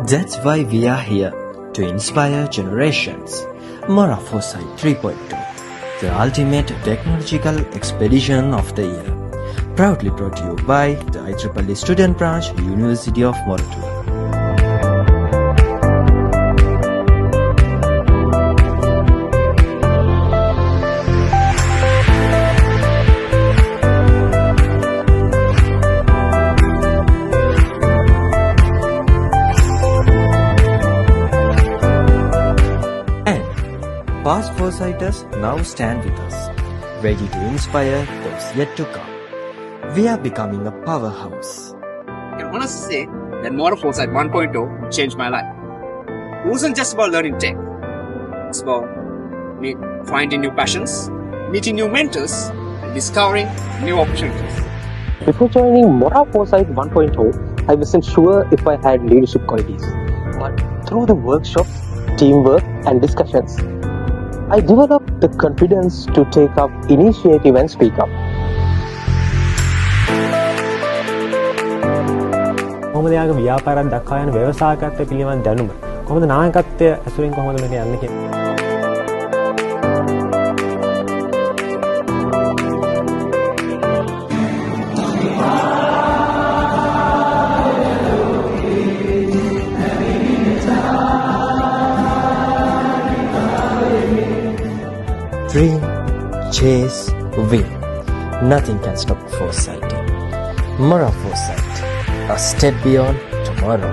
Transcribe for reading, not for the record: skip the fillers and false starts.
That's why we are here, to inspire generations. MoraForesight 3.0, the ultimate technological expedition of the year. Proudly brought to you by the IEEE Student Branch, University of Moratuwa. Past foresighters now stand with us, ready to inspire those yet to come. We are becoming a powerhouse. I can honestly say that MoraForesight 1.0 changed my life. It wasn't just about learning tech. It's about finding new passions, meeting new mentors, and discovering new opportunities. Before joining MoraForesight 1.0, I wasn't sure if I had leadership qualities. But through the workshops, teamwork, and discussions, I developed the confidence to take up initiative and speak up. කොහොමද යාගේ ව්‍යාපාරයක් දක්වා යන ව්‍යවසායකත්වය පිළිබඳ දැනුම කොහොමද නායකත්වය ඇසුරින් කොහොමද මේක යන්නේ කියලා. Dream, chase, win. Nothing can stop foresighting. MoraForesight, a step beyond tomorrow.